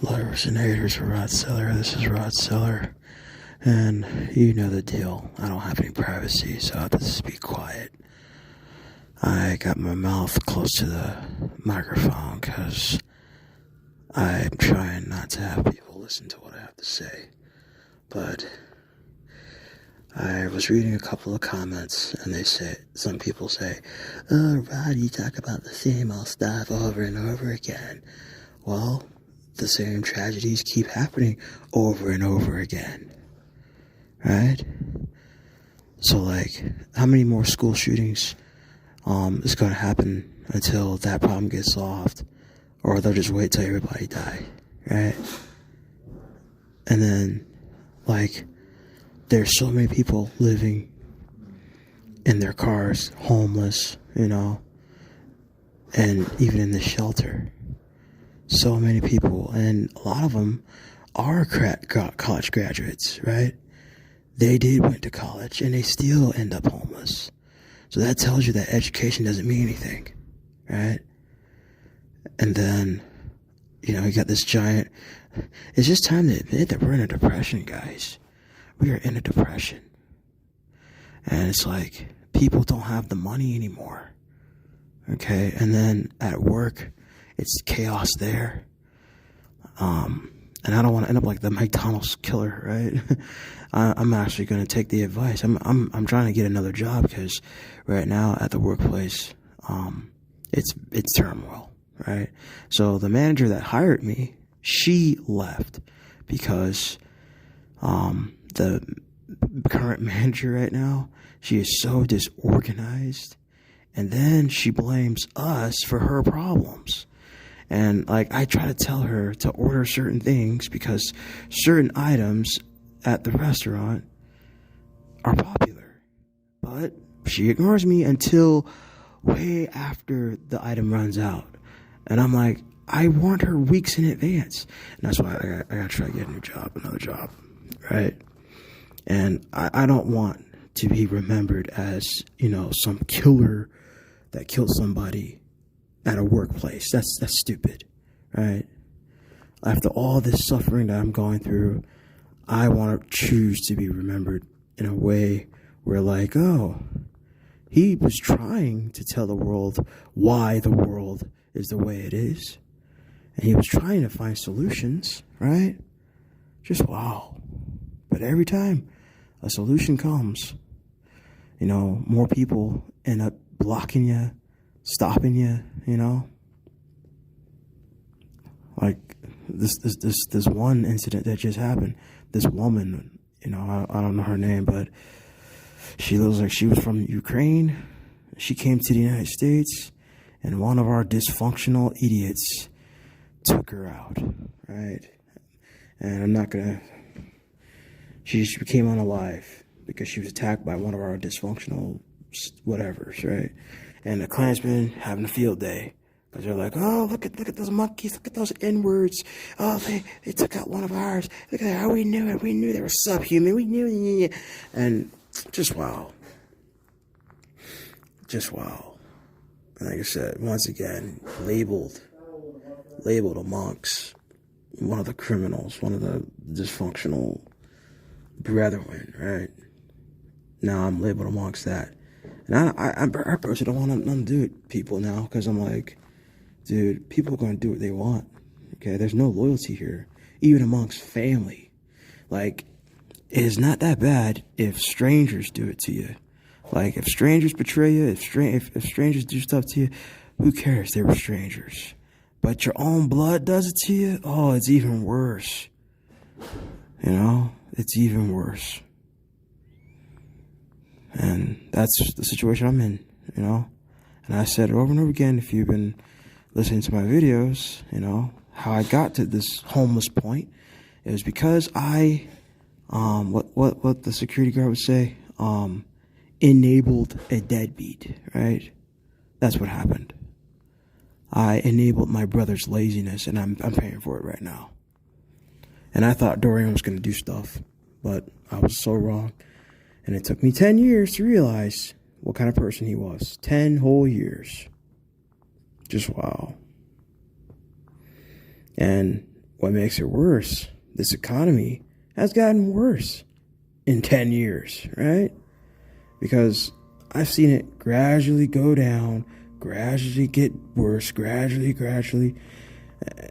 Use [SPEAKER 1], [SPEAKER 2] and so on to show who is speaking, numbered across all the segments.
[SPEAKER 1] Lovers and haters for Rod Seller. This is Rod Seller. And you know the deal. I don't have any privacy, so I have to just be quiet. I got my mouth close to the microphone because I'm trying not to have people listen to what I have to say. But I was reading a couple of comments, and some people say, "Oh, Rod, you talk about the same old stuff over and over again." Well, the same tragedies keep happening over and over again. Right? So, like, how many more school shootings is going to happen until that problem gets solved? Or they'll just wait till everybody die, right? And then, like, there's so many people living in their cars, homeless, and even in the shelter. So many people, and a lot of them are college graduates, right? They went to college, and they still end up homeless. So that tells you that education doesn't mean anything, right? And then, you got this giant... It's just time to admit that we're in a depression, guys. We are in a depression. And it's like, people don't have the money anymore, okay? And then at work, it's chaos there. And I don't want to end up like the McDonald's killer, right? I'm actually going to take the advice. I'm trying to get another job because right now at the workplace, it's turmoil, right? So the manager that hired me, she left because the current manager right now, she is so disorganized, and then she blames us for her problems. And, like, I try to tell her to order certain things because certain items at the restaurant are popular. But she ignores me until way after the item runs out. And I'm like, I warned her weeks in advance. And that's why I got to try to get another job, right? And I don't want to be remembered as, some killer that killed somebody at a workplace. That's stupid, right? After all this suffering that I'm going through, I want to choose to be remembered in a way where, like, oh, he was trying to tell the world why the world is the way it is. And he was trying to find solutions, right? Just wow. But every time a solution comes, more people end up blocking you, stopping you, like this one incident that just happened. This woman, I don't know her name, but she looks like she was from Ukraine. She came to the United States, and one of our dysfunctional idiots took her out, right? And she just became unalive because she was attacked by one of our dysfunctional whatevers, right? And the Klansmen having a field day because they're like, oh, look at those monkeys, look at those N-words. Oh, they took out one of ours. Look at that. Oh, we knew it. We knew they were subhuman. We knew it. And just wow. Just wow. And like I said, once again, labeled amongst one of the criminals, one of the dysfunctional brethren, right? Now I'm labeled amongst that. And I personally don't want nothing to do with people now because I'm like, dude, people are going to do what they want. Okay, there's no loyalty here, even amongst family. Like, it is not that bad if strangers do it to you. Like, if strangers betray you, if strangers do stuff to you, who cares? They were strangers. But your own blood does it to you? Oh, it's even worse. It's even worse. And that's the situation I'm in, And I said it over and over again, if you've been listening to my videos, how I got to this homeless point. It was because I, what the security guard would say, enabled a deadbeat, right? That's what happened. I enabled my brother's laziness, and I'm paying for it right now. And I thought Dorian was going to do stuff, but I was so wrong. And it took me 10 years to realize what kind of person he was. 10 whole years. Just wow. And what makes it worse, this economy has gotten worse in 10 years, right? Because I've seen it gradually go down, gradually get worse, gradually.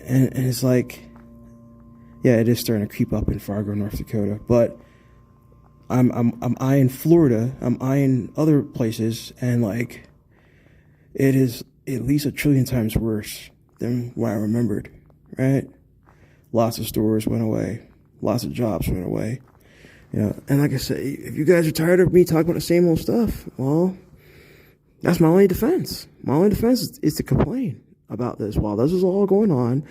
[SPEAKER 1] And it's like, yeah, it is starting to creep up in Fargo, North Dakota. But I'm eyeing Florida, I'm eyeing other places, and like, it is at least a trillion times worse than what I remembered, right? Lots of stores went away. Lots of jobs went away. You know, and like I said, if you guys are tired of me talking about the same old stuff, well, that's my only defense. My only defense is to complain about this. While this is all going on,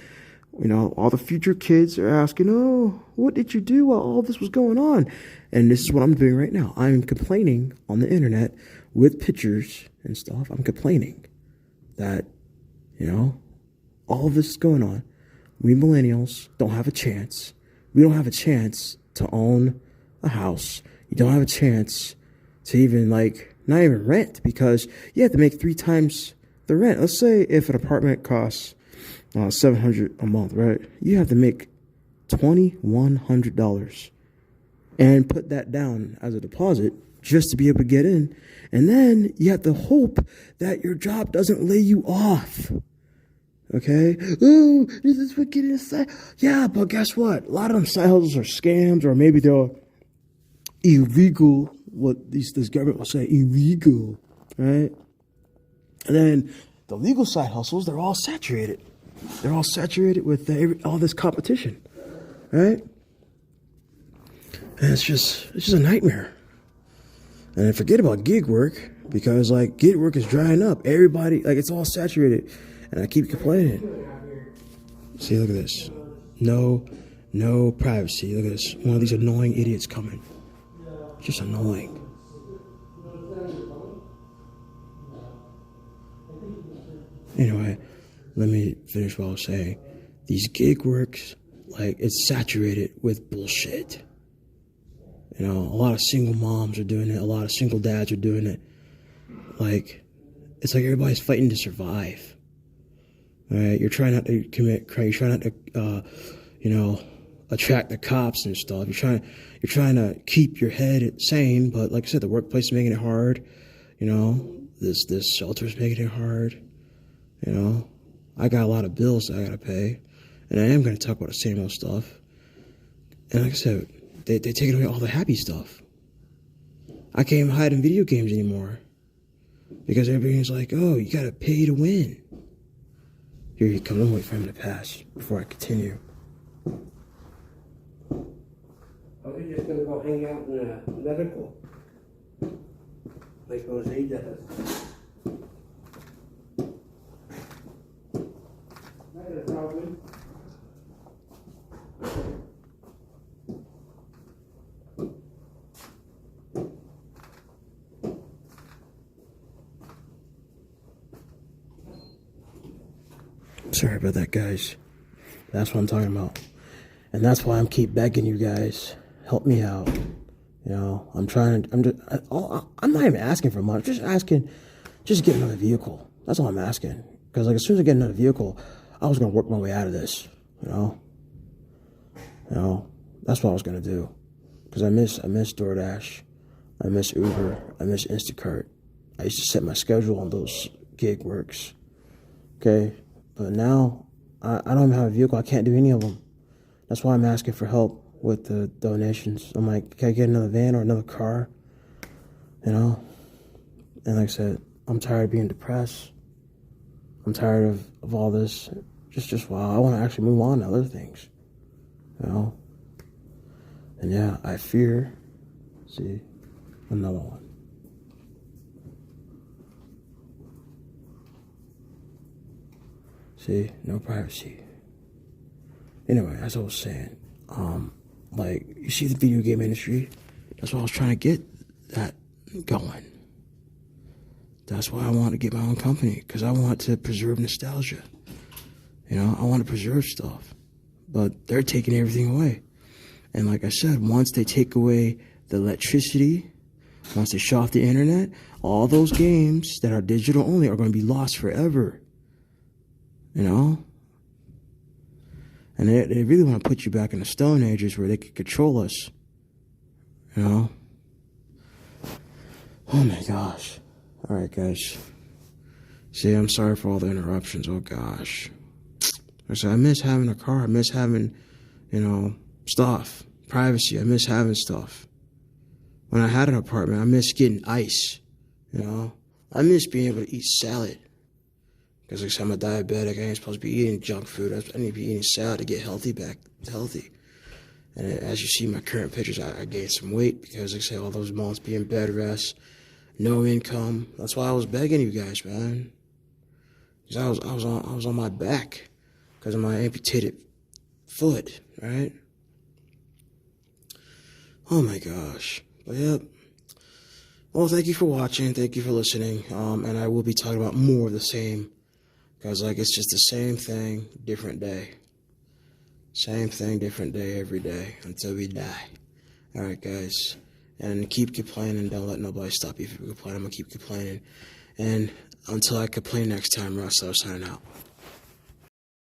[SPEAKER 1] you know, all the future kids are asking, oh, what did you do while all this was going on? And this is what I'm doing right now. I'm complaining on the internet with pictures and stuff. I'm complaining that, you know, all of this is going on. We millennials don't have a chance. We don't have a chance to own a house. You don't have a chance to even, like, not even rent, because you have to make 3 times the rent. Let's say if an apartment costs $700 a month, right? You have to make $2,100 and put that down as a deposit just to be able to get in. And then you have to hope that your job doesn't lay you off. Okay? Oh, this is what getting inside. Yeah, but guess what? A lot of them side hustles are scams, or maybe they're illegal. What this government will say, illegal, right? And then the legal side hustles, they're all saturated. They're all saturated with all this competition, right? And it's just a nightmare. And forget about gig work, because like gig work is drying up. Everybody, like, it's all saturated. And I keep complaining. See, look at this. No privacy. Look at this. One of these annoying idiots coming. Just annoying. Anyway, let me finish what I was saying. These gig works, like, it's saturated with bullshit. You know, a lot of single moms are doing it. A lot of single dads are doing it. Like, it's like everybody's fighting to survive. All right, you're trying not to commit crime. You're trying not to, you know, attract the cops and stuff. You're trying to keep your head sane. But like I said, the workplace is making it hard. You know, this shelter is making it hard. You know, I got a lot of bills that I gotta pay, and I am gonna talk about the same old stuff. And like I said, they taking away all the happy stuff. I can't even hide in video games anymore, because everybody's like, "Oh, you gotta pay to win." Here you come. Let me wait for him to pass before I continue.
[SPEAKER 2] Are we just gonna go hang out in a medical, like Jose does? Not a problem.
[SPEAKER 1] Sorry about that, guys. That's what I'm talking about. And that's why I'm keep begging you guys, help me out. You know, I'm not even asking for much. Just get another vehicle. That's all I'm asking. Because like, as soon as I get another vehicle, I was going to work my way out of this, you know? That's what I was going to do. Because I miss DoorDash. I miss Uber. I miss Instacart. I used to set my schedule on those gig works. Okay? But now, I don't even have a vehicle. I can't do any of them. That's why I'm asking for help with the donations. I'm like, can I get another van or another car? You know? And like I said, I'm tired of being depressed. I'm tired of all this. Just wow, I want to actually move on to other things. You know? And yeah, I fear, see, another one. See, no privacy. Anyway, as I was saying, like, you see the video game industry? That's why I was trying to get that going. That's why I want to get my own company, because I want to preserve nostalgia. You know, I want to preserve stuff. But they're taking everything away. And like I said, once they take away the electricity, once they shut off the internet, all those games that are digital only are going to be lost forever. You know? And they really want to put you back in the Stone Ages where they could control us. You know? Oh my gosh. Alright, guys. See, I'm sorry for all the interruptions. Oh gosh. I miss having a car. I miss having, stuff. Privacy. I miss having stuff. When I had an apartment, I miss getting ice. I miss being able to eat salad. Because like I said, I'm a diabetic. I ain't supposed to be eating junk food. I need to be eating salad to get healthy. And as you see in my current pictures, I gained some weight because like I say, all those months being bed rest, no income. That's why I was begging you guys, man. Because I was on my back because of my amputated foot, right? Oh my gosh. But yep. Well, thank you for watching. Thank you for listening. And I will be talking about more of the same. Because, it's just the same thing, different day. Same thing, different day, every day, until we die. Alright, guys. And keep complaining. Don't let nobody stop you from complaining. I'm going to keep complaining. And until I complain next time, Russ, I'll sign out.